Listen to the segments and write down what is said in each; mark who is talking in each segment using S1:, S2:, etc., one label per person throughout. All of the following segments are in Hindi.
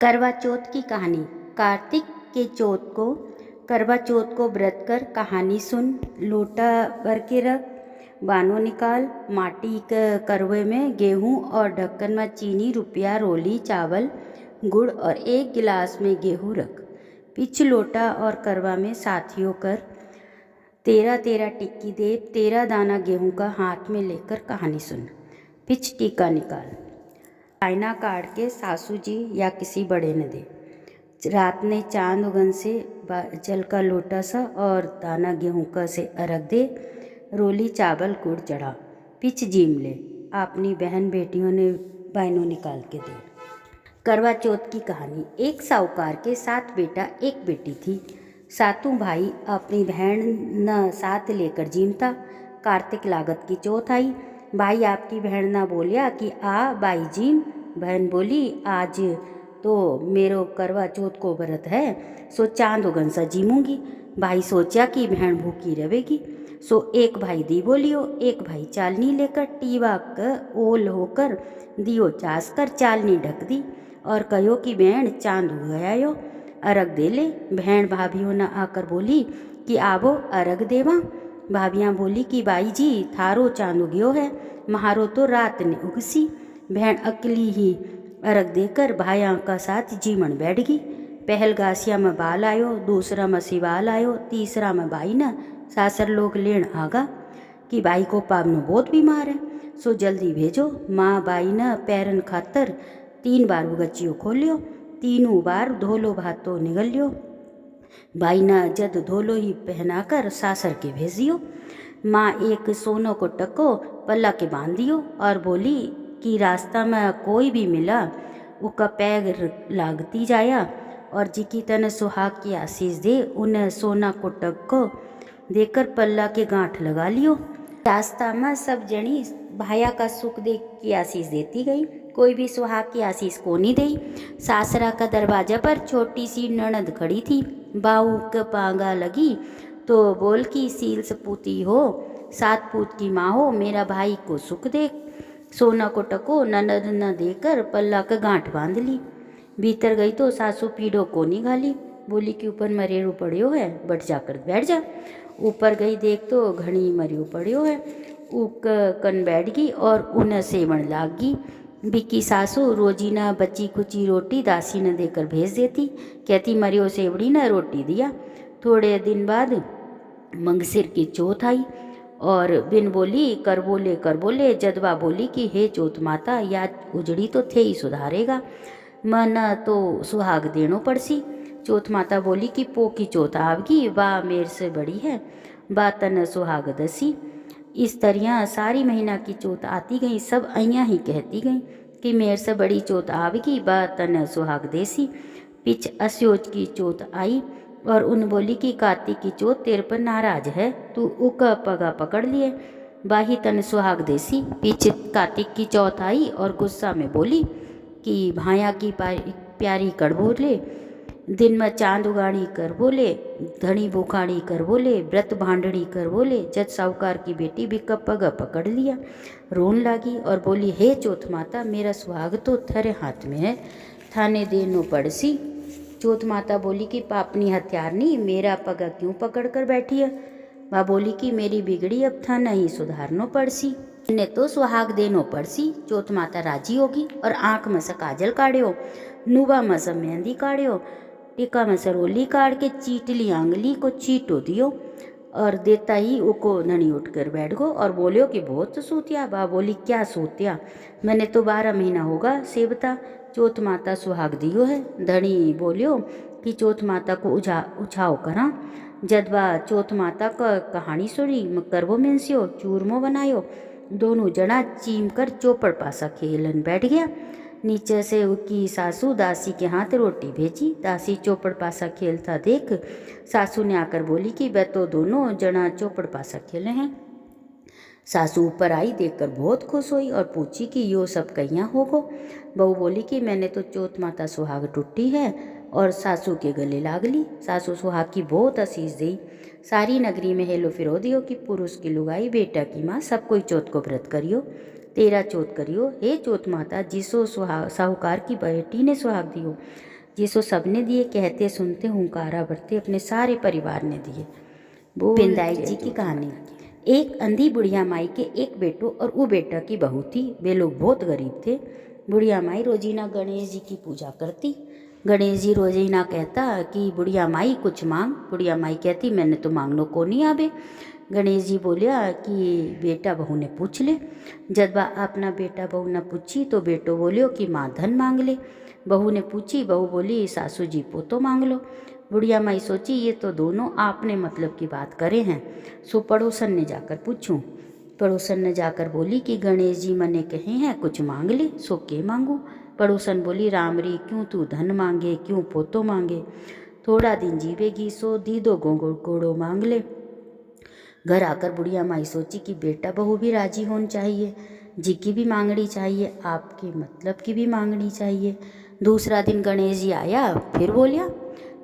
S1: करवा चौथ की कहानी। कार्तिक के चौथ को करवा चौथ को व्रत कर कहानी सुन। लोटा भर के रख, बानो निकाल, माटी के करवे में गेहूँ और ढक्कन में चीनी, रुपया, रोली, चावल, गुड़ और एक गिलास में गेहूँ रख। पिछ लोटा और करवा में साथियों कर, 13 टिक्की दे, 13 दाना गेहूँ का हाथ में लेकर कहानी सुन। पिछ टीका निकाल, आईना काट के सासू जी या किसी बड़े ने दे। रात ने चांद उगन से जल का लोटा सा और दाना गेहूं का से अर्घ दे। रोली चावल गुड़ चढ़ा, पिछ जीम ले, अपनी बहन बेटियों ने बहनों निकाल के दे। करवा चौथ की कहानी। एक साहूकार के 7 बेटा 1 बेटी थी। सातों भाई अपनी बहन न साथ लेकर जीमता। कार्तिक लागत की चौथ आई। भाई आपकी बहन ना बोलिया कि आ बाई जीम। बहन बोली आज तो मेरो करवा चौथ को व्रत है, सो चांद उगन सा जीमूंगी। भाई सोचा कि बहन भूखी रहेगी, सो एक भाई दी बोलियो। एक भाई चालनी लेकर टीवा क ओल होकर दियो चास कर चालनी ढक दी और कहो कि बहन चांद उग गया यो, अर्घ दे ले। बहन भाभीियों न आकर बोली कि आवो अर्घ देवा। भाभियाँ बोली कि बाई जी थारो चांद उग्यो है, महारो तो रात ने उगसी। बहन अकेली ही अर्घ देकर भाया का साथ जीमन बैठ गई। पहल घासिया में बाल आयो, दूसरा में सिवाल आयो, तीसरा में बाई न सासर लोग लेन आगा कि बाई को पावनो बहुत बीमार है, सो जल्दी भेजो। माँ बाई न पैरन खातर 3 बार गच्चियों खोलियो, तीनों बार धोलो भातो निगलियो। बाई न जद धोलो ही पहनाकर सासर के भेजियो। माँ एक सोनो को टको पल्ला के बांध दियो और बोली कि रास्ता में कोई भी मिला उसका पैर लागती जाया और जिकी तन सुहाग की आशीष दे, उन सोना को टको देकर पल्ला के गांठ लगा लियो। रास्ता में सब जनी भाया का सुख देख की आशीष देती गई, कोई भी सुहाग की आशीष को नहीं दी। सासरा का दरवाजा पर छोटी सी ननद खड़ी थी। बाऊ के पांगा लगी तो बोल की सील सपूती हो, 7 पूत की माँ हो, मेरा भाई को सुख दे। सोना को टको ननद न देकर पल्ला का गांठ बांध ली। भीतर गई तो सासू पीड़ो को नहीं घाली, बोली कि ऊपर मरेरू पड़ियो है, बट जाकर बैठ जा। ऊपर गई देख तो घनी मरियो पड़ियो है, ऊक कन बैठ गई और उन सेवन लाग गई। बिकी सासू रोजीना बची खुची रोटी दासी ने देकर भेज देती, कहती मरियो सेवड़ी ने रोटी दिया। थोड़े दिन बाद मंगसिर की चौथ आई और बिन बोली कर बोले जदवा बोली कि हे चौथ माता या उजड़ी तो थे ही सुधारेगा, मन तो सुहाग देनो पड़सी। चौथ माता बोली कि पो की चौथ आवगी, वाह मेर से बड़ी है, बा तन सुहाग दसी। इस तरह सारी महीना की चौथ आती गई, सब अइयाँ ही कहती गई कि मेर से बड़ी चौथ आवगी, बा तन सुहाग देसी। पिछ अस्योज की चौथ आई और उन बोली कि कार्तिक की चौथ तेरे पर नाराज है, तू उका पगा पकड़ लिए, बाही तन सुहाग देसी। पीछे कार्तिक की चौथ आई और गुस्सा में बोली कि भाया की प्यारी कर बोले, दिन में चांद उगाड़ी कर बोले, धनी बुखाड़ी कर बोले, व्रत भांडड़ी कर बोले। जज साहूकार की बेटी भी कब पगा पकड़ लिया, रोन लगी और बोली हे चौथ माता मेरा सुहाग तो थारे हाथ में है, थाने देनो पड़सी। चौथ माता बोली कि पापनी हथियारनी मेरा पगा क्यों पकड़ कर बैठी है। वह बोली कि मेरी बिगड़ी अब था नहीं सुधारनो पड़सी, ने तो सुहाग देनो पड़सी। चौथ माता राजी होगी और आँख में से काजल काढ़ियो, नुबा में से मेहंदी काढ़ियो, टीका में से रोली काढ़ के चीटली आंगली को चीटो दियो और देता ही उको धनी उठ कर बैठ गो और बोलियो कि बहुत सूतिया। बा बोली क्या सूतिया, मैंने तो 12 महीना होगा सेवता, चौथ माता सुहाग दियो है। धनी बोलियो कि चौथ माता को उछाओ करा। जदवा चौथ माता का कहानी सुनी, करवो मिनसियो चूरमो बनायो, दोनों जना चीम कर चौपड़ पासा खेलन बैठ गया। नीचे से उसकी सासू दासी के हाथ रोटी भेजी। दासी चौपड़ पासा खेलता देख सासू ने आकर बोली कि वे तो दोनों जना चौपड़ पासा खेले हैं। सासू ऊपर आई देखकर बहुत खुश हुई और पूछी कि यो सब कहियाँ होगो। बहू बोली कि मैंने तो चौथ माता सुहाग टूटी है और सासू के गले लाग ली। सासू सुहाग की बहुत आशीष दी, सारी नगरी में हेलो फिरो दियो कि पुरुष की लुगाई बेटा की माँ सब कोई चौथ को व्रत करियो। तेरा चौथ करियो हे चौथ माता, जिसो साहूकार की बेटी ने सुहाग दियो, जिसो सबने दिए, कहते सुनते हुंकारा भरते, अपने सारे परिवार ने दिए। पिंदाई जी की कहानी। एक अंधी बुढ़िया माई के एक बेटो और वो बेटा की बहू थी। वे लोग बहुत गरीब थे। बुढ़िया माई रोजीना गणेश जी की पूजा करती। गणेश जी रोजीना कहता कि बुढ़िया माई कुछ मांग। बुढ़िया माई कहती मैंने तो मांगनो को नहीं आवे। गणेश जी बोलिया कि बेटा बहू ने पूछ ले। जब बा अपना बेटा बहू ने पूछी तो बेटो बोलियो कि माँ धन मांग ले। बहू ने पूछी, बहू बोली सासू जी पोतो मांग लो। बुढ़िया माई सोची ये तो दोनों आपने मतलब की बात करे हैं, सो पड़ोसन ने जाकर पूछूं। पड़ोसन ने जाकर बोली कि गणेश जी मने कहे हैं कुछ मांग ले, सो के मांगू। पड़ोसन बोली रामरी क्यों तू धन मांगे, क्यों पोतो मांगे, थोड़ा दिन जीवेगी सो दीदो गोड़ो मांग ले। घर आकर बुढ़िया माई सोची कि बेटा बहू भी राजी होनी चाहिए, जी की भी मांगनी चाहिए, आपके मतलब की भी मांगनी चाहिए। दूसरा दिन गणेश जी आया, फिर बोलिया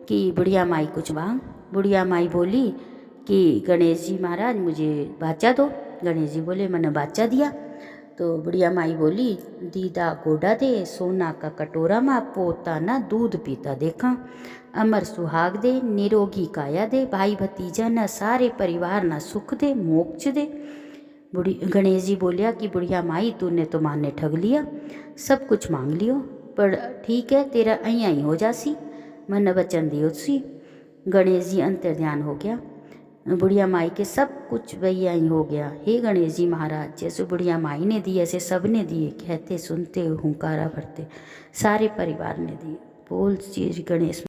S1: कि बुढ़िया माई कुछ मांग। बुढ़िया माई बोली कि गणेश जी महाराज मुझे बाचा दो। गणेश जी बोले मैंने बाचा दिया। तो बुढ़िया माई बोली दीदा गोडा दे, सोना का कटोरा माँ, पोता ना दूध पीता देखा, अमर सुहाग दे, निरोगी काया दे, भाई भतीजा न सारे परिवार न सुख दे, मोक्ष दे। गणेश जी बोलिया कि बुढ़िया माई तूने तो माने ठग लिया, सब कुछ मांग लियो, पर ठीक है तेरा आई हो जासी, मन वचन दियो सी। गणेश जी अंतर ध्यान हो गया। बुढ़िया माई के सब कुछ वही आई हो गया। हे गणेश जी महाराज, जैसे बुढ़िया माई ने दिए ऐसे सब ने दिए, कहते सुनते हुंकारा भरते, सारे परिवार ने दिए। बोल श्री गणेश।